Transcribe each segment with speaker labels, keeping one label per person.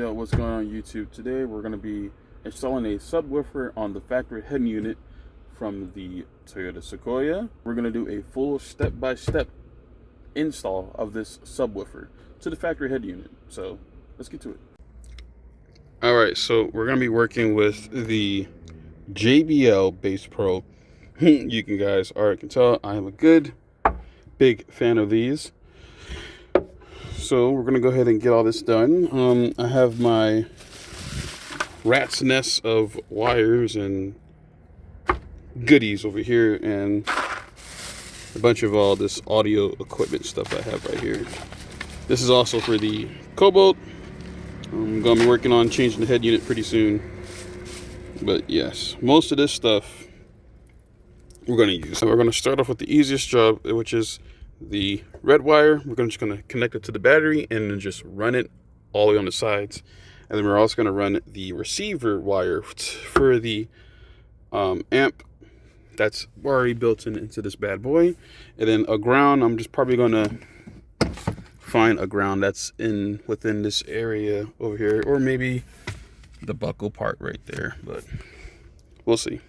Speaker 1: Yo, what's going on YouTube? Today we're going to be installing a subwoofer on the factory head unit from the Toyota Sequoia. We're going to do a full step-by-step install of this subwoofer to the factory head unit. So let's get to it. Alright, so we're going to be working with the JBL Bass Pro. You guys already can tell I am a good big fan of these. So we're gonna go ahead and get all this done. I have my rat's nest of wires and goodies over here, and a bunch of all this audio equipment stuff I have right here. This is also for the Cobalt. I'm gonna be working on changing the head unit pretty soon. But yes, most of this stuff we're gonna use. So we're gonna start off with the easiest job, which is the red wire. We're just going to connect it to the battery and then just run it all the way on the sides. And then we're also going to run the receiver wire for the amp that's already built into this bad boy. And then a ground, I'm just probably going to find a ground that's within this area over here, or maybe the buckle part right there, but we'll see.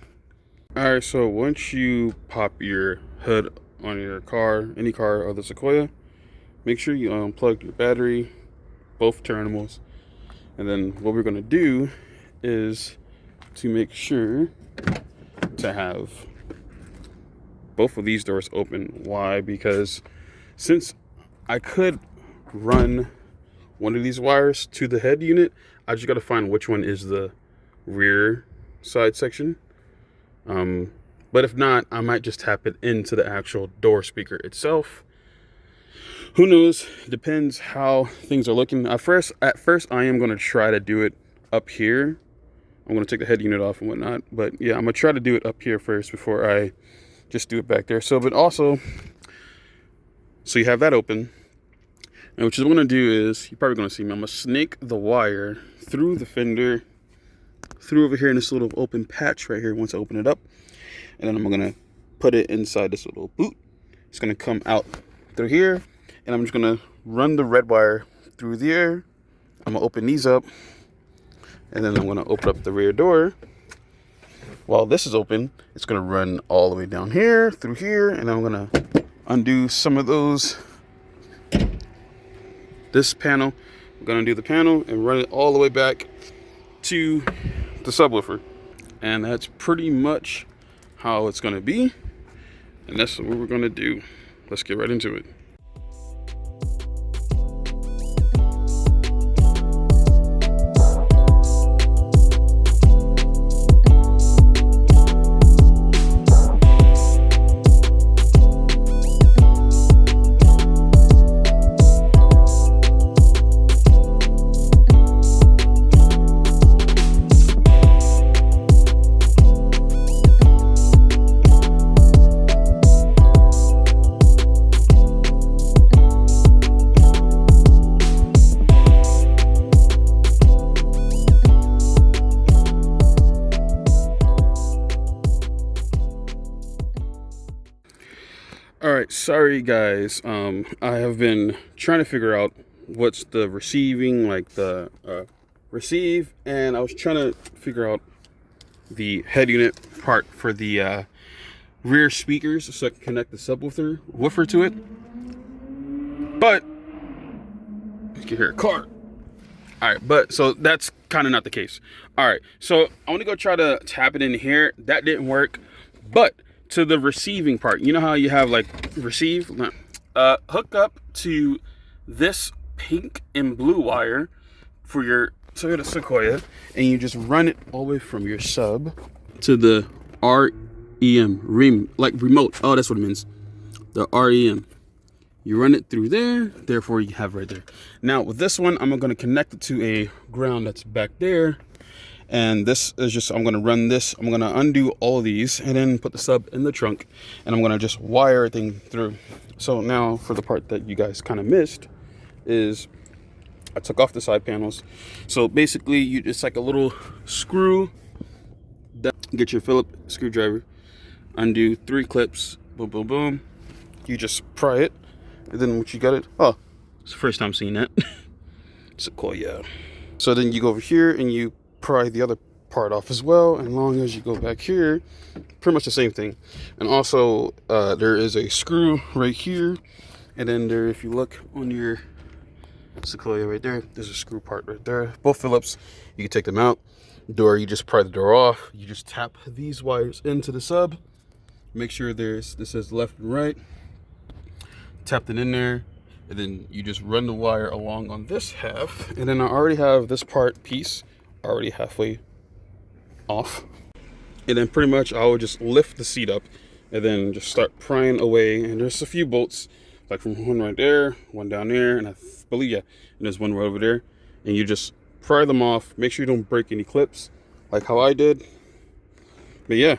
Speaker 1: All right, so once you pop your hood on your car, any car of the Sequoia, make sure you unplug your battery, both terminals. And then what we're going to do is to make sure to have both of these doors open. Why? Because since I could run one of these wires to the head unit, I just got to find which one is the rear side section. But if not, I might just tap it into the actual door speaker itself. Who knows? Depends how things are looking. At first, I am going to try to do it up here. I'm going to take the head unit off and whatnot. But yeah, I'm going to try to do it up here first before I just do it back there. So, but also, so you have that open. And what I'm going to do is, you're probably going to see me, I'm going to snake the wire through the fender, through over here in this little open patch right here once I open it up. And then I'm going to put it inside this little boot. It's going to come out through here. And I'm just going to run the red wire through there. I'm going to open these up. And then I'm going to open up the rear door. While this is open, it's going to run all the way down here, through here. And I'm going to undo some of those. This panel, I'm going to undo the panel and run it all the way back to the subwoofer. And that's pretty much how it's going to be, and that's what we're going to do. Let's get right into it. Alright, sorry guys, I have been trying to figure out what's the receiving, like the receive, and I was trying to figure out the head unit part for the rear speakers so I can connect the subwoofer to it. But you can hear a car. Alright, but so that's kind of not the case. Alright, so I want to go try to tap it in here. That didn't work, but to the receiving part, you know how you have like receive, hook up to this pink and blue wire for your Toyota Sequoia, and you just run it all the way from your sub to the REM, like remote. Oh, that's what it means. The REM. You run it through there, therefore you have right there. Now with this one, I'm going to connect it to a ground that's back there. And this is just, I'm going to run this. I'm going to undo all of these and then put the sub in the trunk. And I'm going to just wire everything through. So now for the part that you guys kind of missed is I took off the side panels. So basically you just like a little screw. Get your Phillips screwdriver. Undo 3 clips. Boom, boom, boom. You just pry it. And then once you got it, oh, it's the first time seeing that. Sequoia.
Speaker 2: So then you go over here and you pry the other part off as well. And long as you go back here, pretty much the same thing. And also there is a screw right here. And then there, if you look on your Sequoia right there, there's a screw part right there. Both Phillips, you can take them out. Door, you just pry the door off. You just tap these wires into the sub. Make sure this says left and right. Tap it in there. And then you just run the wire along on this half. And then I already have this piece already halfway off. And then pretty much I would just lift the seat up and then just start prying away. And there's a few bolts, like from one right there, one down there, and I believe, yeah, and there's one right over there. And you just pry them off. Make sure you don't break any clips, like how I did. But yeah,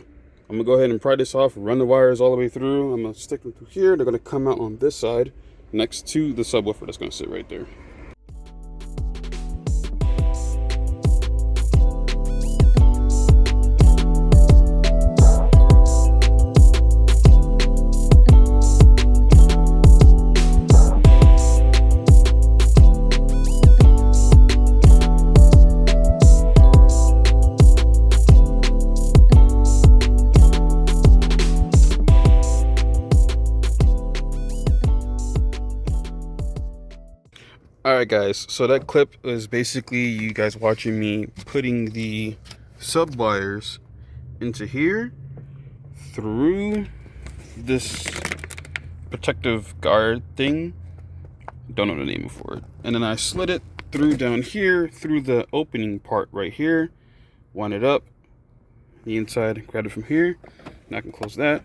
Speaker 2: I'm gonna go ahead and pry this off, run the wires all the way through. I'm gonna stick them through here. They're gonna come out on this side, next to the subwoofer that's gonna sit right there. Alright guys, so that clip is basically you guys watching me putting the sub wires into here through this protective guard thing. Don't know the name for it. And then I slid it through down here through the opening part right here. Wind it up the inside, grab it from here, and I can close that.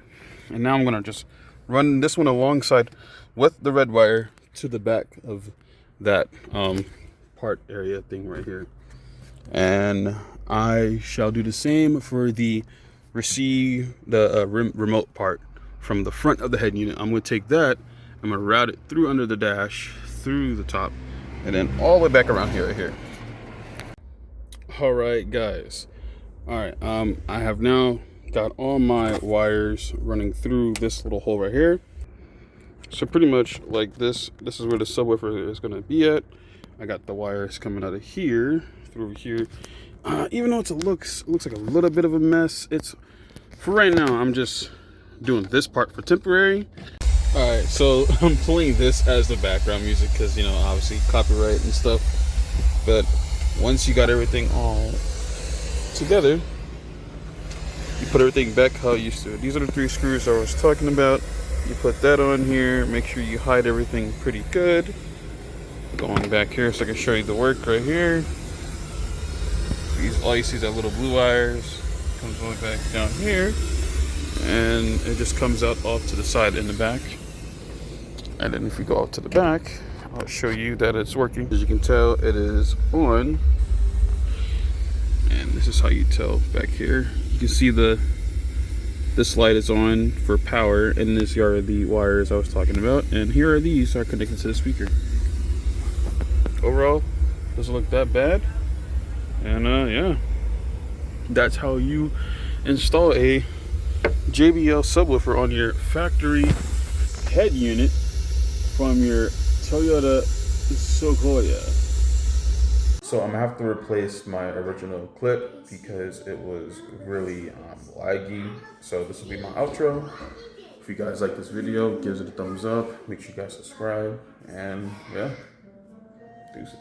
Speaker 2: And now I'm gonna just run this one alongside with the red wire to the back of that part area thing right here, and I shall do the same for the remote part from the front of the head unit. I'm going to take that, I'm going to route it through under the dash, through the top, and then all the way back around here right here. All right guys, all right, I have now got all my wires running through this little hole right here. So pretty much like this is where the subwoofer is going to be at. I got the wires coming out of here through here. Even though it looks like a little bit of a mess, it's for right now. I'm just doing this part for temporary. All right, so I'm playing this as the background music because, you know, obviously copyright and stuff. But once you got everything all together, you put everything back how you used to. These are the 3 screws I was talking about. You put that on here, make sure you hide everything pretty good. Going back here so I can show you the work right here. All you see is that little blue wires. Comes all the way back down here. And it just comes out off to the side in the back. And then if we go out to the back, I'll show you that it's working. As you can tell, it is on. And this is how you tell back here. You can see this light is on for power, and these are the wires I was talking about, and here are these are connected to the speaker. Overall, doesn't look that bad, and yeah, that's how you install a JBL subwoofer on your factory head unit from your Toyota Sequoia. So I'm gonna have to replace my original clip because it was really laggy. So this will be my outro. If you guys like this video, give it a thumbs up. Make sure you guys subscribe. And yeah, deuces.